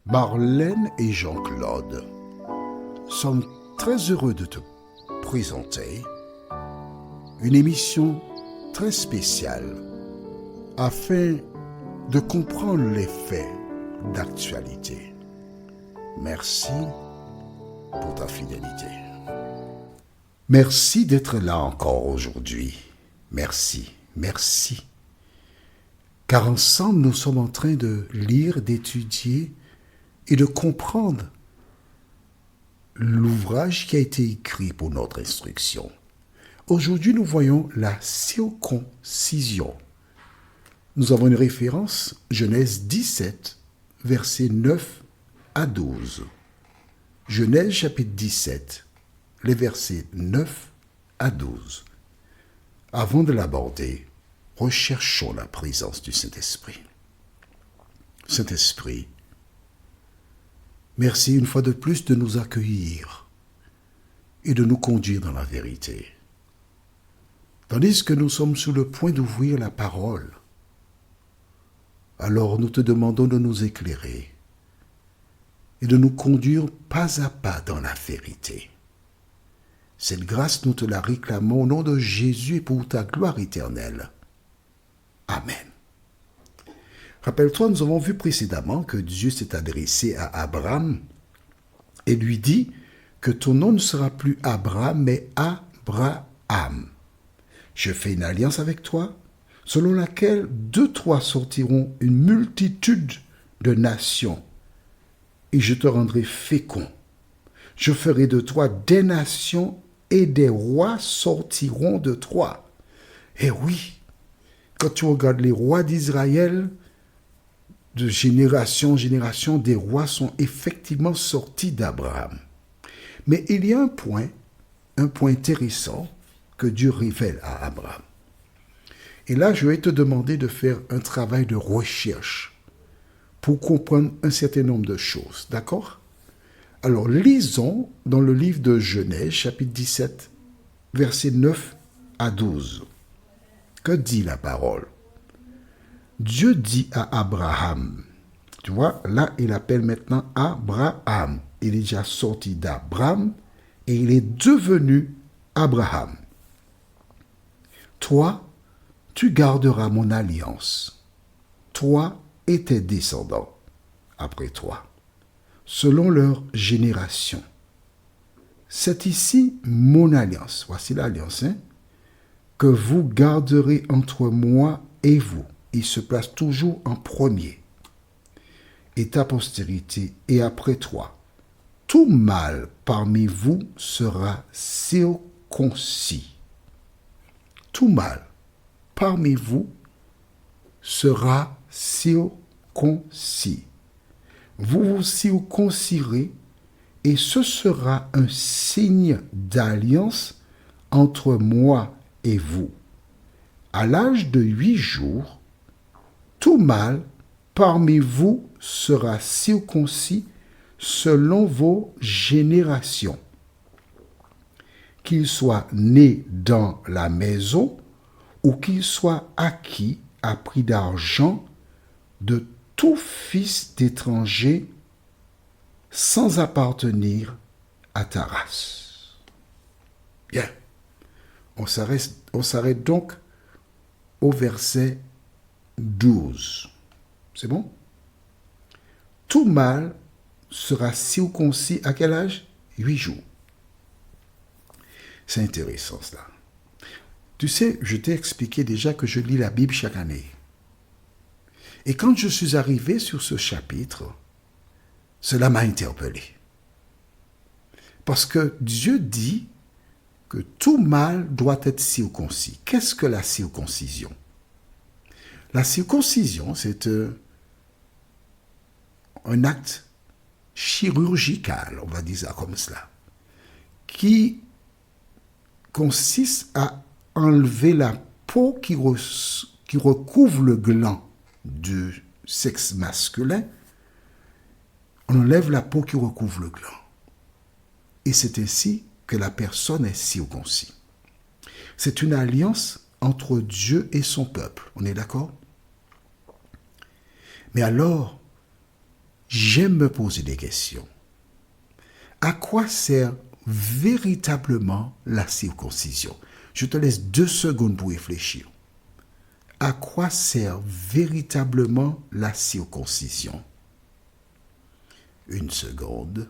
Marlène et Jean-Claude sommes très heureux de te présenter une émission très spéciale afin de comprendre les faits d'actualité. Merci pour ta fidélité. Merci d'être là encore aujourd'hui. Merci. Car ensemble, nous sommes en train de lire, d'étudier et de comprendre l'ouvrage qui a été écrit pour notre instruction. Aujourd'hui, nous voyons la circoncision. Nous avons une référence, Genèse 17, versets 9 à 12. Genèse chapitre 17, les versets 9 à 12. Avant de l'aborder, recherchons la présence du Saint-Esprit. Saint-Esprit, merci une fois de plus de nous accueillir et de nous conduire dans la vérité. Tandis que nous sommes sur le point d'ouvrir la parole, alors nous te demandons de nous éclairer et de nous conduire pas à pas dans la vérité. Cette grâce, nous te la réclamons au nom de Jésus et pour ta gloire éternelle. Amen. Rappelle-toi, nous avons vu précédemment que Dieu s'est adressé à Abraham et lui dit que ton nom ne sera plus Abraham, mais Abraham. Je fais une alliance avec toi, selon laquelle de toi sortiront une multitude de nations, et je te rendrai fécond. Je ferai de toi des nations, et des rois sortiront de toi. Et oui, quand tu regardes les rois d'Israël, de génération en génération, des rois sont effectivement sortis d'Abraham. Mais il y a un point intéressant que Dieu révèle à Abraham. Et là, je vais te demander de faire un travail de recherche pour comprendre un certain nombre de choses, d'accord? Alors, lisons dans le livre de Genèse, chapitre 17, versets 9 à 12. Que dit la parole? Dieu dit à Abraham, tu vois, là, il appelle maintenant Abraham. Il est déjà sorti d'Abraham et il est devenu Abraham. Toi, tu garderas mon alliance, toi et tes descendants après toi, selon leur génération. C'est ici mon alliance, voici l'alliance, que vous garderez entre moi et vous. Il se place toujours en premier. Et ta postérité, et après toi, tout mâle parmi vous sera circoncis. Tout mâle parmi vous sera circoncis. Vous vous circoncirez, et ce sera un signe d'alliance entre moi et vous. À l'âge de 8 jours, tout mâle parmi vous sera circoncis selon vos générations. Qu'il soit né dans la maison ou qu'il soit acquis à prix d'argent de tout fils d'étranger sans appartenir à ta race. Bien. On s'arrête donc au verset 12. C'est bon? Tout mâle sera circoncis à quel âge? 8 jours. C'est intéressant cela. Tu sais, je t'ai expliqué déjà que je lis la Bible chaque année. Et quand je suis arrivé sur ce chapitre, cela m'a interpellé. Parce que Dieu dit que tout mâle doit être circoncis. Qu'est-ce que la circoncision? La circoncision, c'est un acte chirurgical, on va dire ça comme cela, qui consiste à enlever la peau qui recouvre le gland du sexe masculin. On enlève la peau qui recouvre le gland. Et c'est ainsi que la personne est circoncis. C'est une alliance entre Dieu et son peuple. On est d'accord? Mais alors, j'aime me poser des questions. À quoi sert véritablement la circoncision? Je te laisse 2 secondes pour réfléchir. À quoi sert véritablement la circoncision? 1 seconde.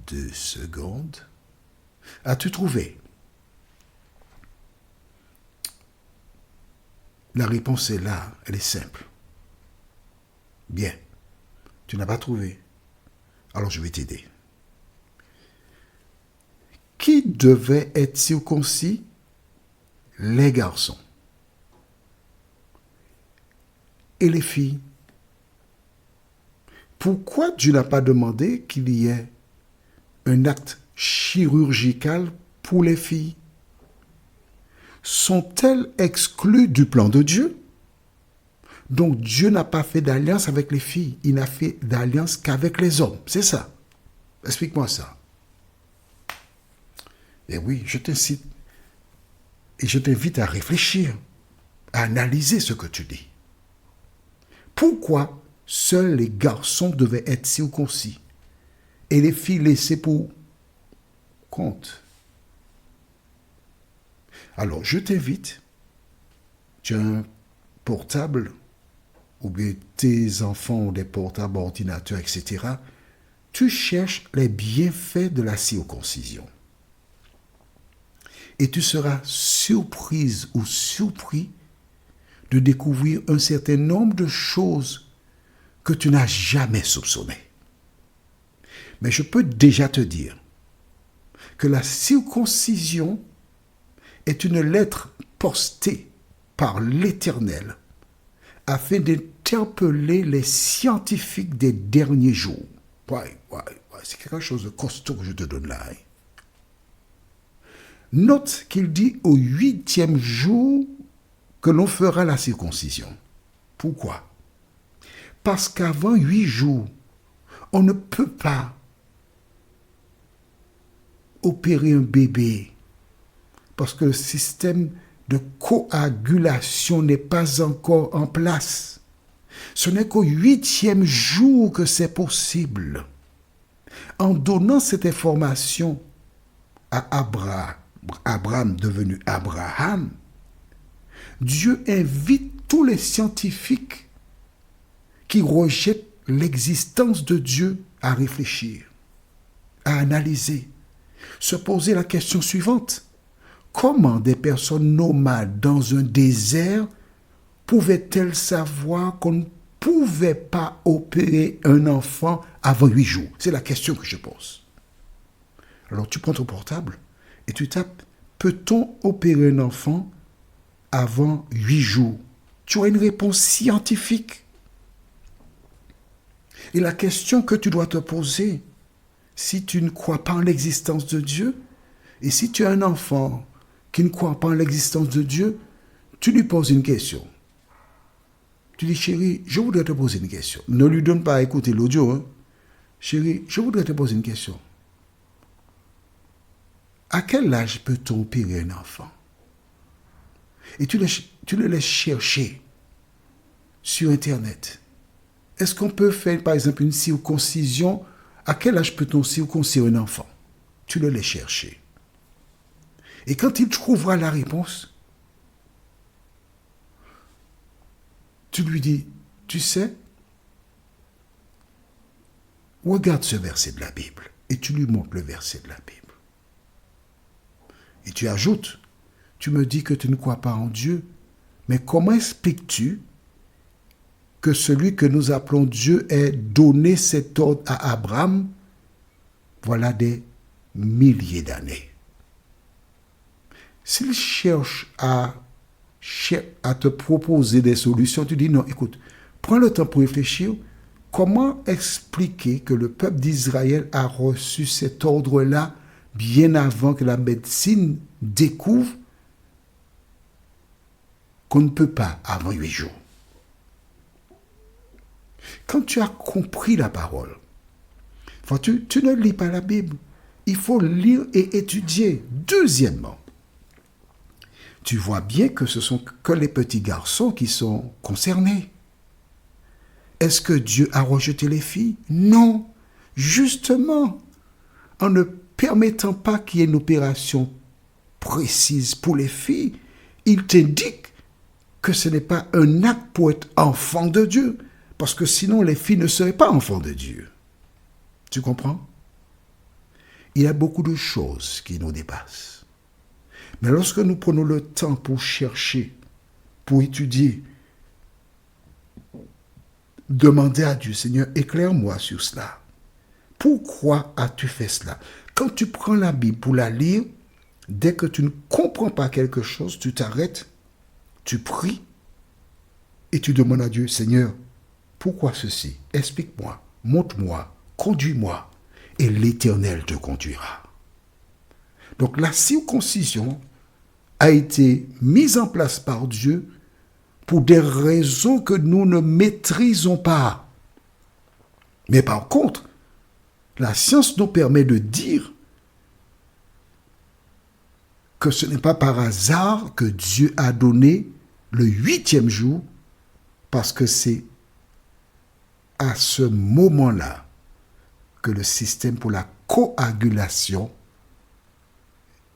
2 secondes. As-tu trouvé? La réponse est là, elle est simple. Bien, tu n'as pas trouvé. Alors je vais t'aider. Qui devait être circoncis? Les garçons. Et les filles. Pourquoi Dieu n'a pas demandé qu'il y ait un acte chirurgical pour les filles? Sont-elles exclues du plan de Dieu? Donc Dieu n'a pas fait d'alliance avec les filles. Il n'a fait d'alliance qu'avec les hommes. C'est ça. Explique-moi ça. Et oui, je t'incite et je t'invite à réfléchir, à analyser ce que tu dis. Pourquoi seuls les garçons devaient être circoncis et les filles laissées pour compte? Alors, je t'invite, tu as un portable, ou bien tes enfants ont des portables, ordinateurs, etc. Tu cherches les bienfaits de la circoncision. Et tu seras surprise ou surpris de découvrir un certain nombre de choses que tu n'as jamais soupçonnées. Mais je peux déjà te dire que la circoncision est une lettre postée par l'Éternel afin d'interpeller les scientifiques des derniers jours. Ouais, c'est quelque chose de costaud que je te donne là. Note qu'il dit au 8e jour que l'on fera la circoncision. Pourquoi? Parce qu'avant 8 jours, on ne peut pas opérer un bébé parce que le système de coagulation n'est pas encore en place. Ce n'est qu'au 8e jour que c'est possible. En donnant cette information à Abraham devenu Abraham, Dieu invite tous les scientifiques qui rejettent l'existence de Dieu à réfléchir, à analyser, se poser la question suivante. Comment des personnes nomades dans un désert pouvaient-elles savoir qu'on ne pouvait pas opérer un enfant avant 8 jours? C'est la question que je pose. Alors tu prends ton portable et tu tapes « Peut-on opérer un enfant avant 8 jours ?» Tu as une réponse scientifique. Et la question que tu dois te poser, si tu ne crois pas en l'existence de Dieu, et si tu as un enfant qui ne croit pas en l'existence de Dieu, tu lui poses une question. Tu dis, chérie, je voudrais te poser une question. Ne lui donne pas à écouter l'audio. Hein. Chérie, je voudrais te poser une question. À quel âge peut-on opérer un enfant? Et tu le laisses chercher sur Internet. Est-ce qu'on peut faire, par exemple, une circoncision? À quel âge peut-on circoncire un enfant? Tu le laisses chercher. Et quand il trouvera la réponse, tu lui dis, tu sais, regarde ce verset de la Bible. Et tu lui montres le verset de la Bible. Et tu ajoutes, tu me dis que tu ne crois pas en Dieu, mais comment expliques-tu que celui que nous appelons Dieu ait donné cet ordre à Abraham, voilà des milliers d'années? S'il cherche à te proposer des solutions, tu dis non, écoute, prends le temps pour réfléchir. Comment expliquer que le peuple d'Israël a reçu cet ordre-là bien avant que la médecine découvre qu'on ne peut pas avant 8 jours? Quand tu as compris la parole, tu ne lis pas la Bible. Il faut lire et étudier. Deuxièmement, tu vois bien que ce sont que les petits garçons qui sont concernés. Est-ce que Dieu a rejeté les filles? Non. Justement, en ne permettant pas qu'il y ait une opération précise pour les filles, il t'indique que ce n'est pas un acte pour être enfant de Dieu, parce que sinon les filles ne seraient pas enfants de Dieu. Tu comprends? Il y a beaucoup de choses qui nous dépassent. Mais lorsque nous prenons le temps pour chercher, pour étudier, demander à Dieu, Seigneur, éclaire-moi sur cela. Pourquoi as-tu fait cela? Quand tu prends la Bible pour la lire, dès que tu ne comprends pas quelque chose, tu t'arrêtes, tu pries et tu demandes à Dieu, Seigneur, pourquoi ceci? Explique-moi, montre-moi, conduis-moi et l'Éternel te conduira. Donc la circoncision a été mise en place par Dieu pour des raisons que nous ne maîtrisons pas. Mais par contre, la science nous permet de dire que ce n'est pas par hasard que Dieu a donné le 8e jour, parce que c'est à ce moment-là que le système pour la coagulation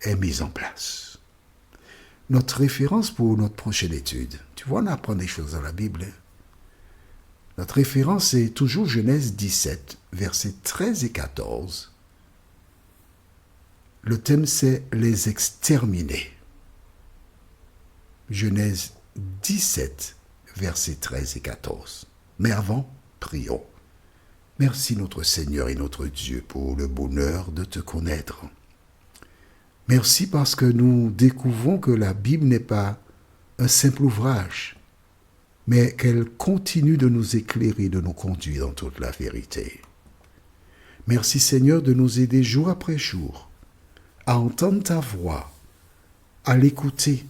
est mis en place. Notre référence pour notre prochaine étude, tu vois, on apprend des choses dans la Bible. Notre référence est toujours Genèse 17, versets 13 et 14. Le thème, c'est les exterminer. Genèse 17, versets 13 et 14. Mais avant, prions. Merci notre Seigneur et notre Dieu pour le bonheur de te connaître. Merci parce que nous découvrons que la Bible n'est pas un simple ouvrage, mais qu'elle continue de nous éclairer, de nous conduire dans toute la vérité. Merci Seigneur de nous aider jour après jour à entendre ta voix, à l'écouter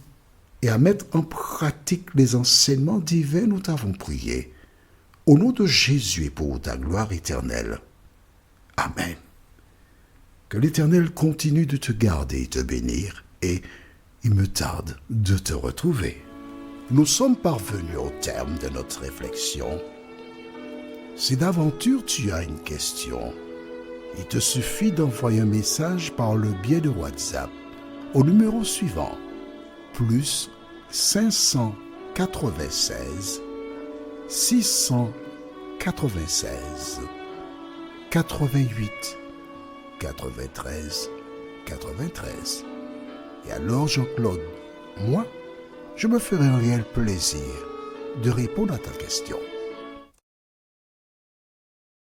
et à mettre en pratique les enseignements divins, nous t'avons prié. Au nom de Jésus et pour ta gloire éternelle. Amen. Que l'Éternel continue de te garder et te bénir, et il me tarde de te retrouver. Nous sommes parvenus au terme de notre réflexion. Si d'aventure tu as une question, il te suffit d'envoyer un message par le biais de WhatsApp au numéro suivant, plus 596 696 88 93 93. Et alors Jean-Claude, moi, je me ferai un réel plaisir de répondre à ta question.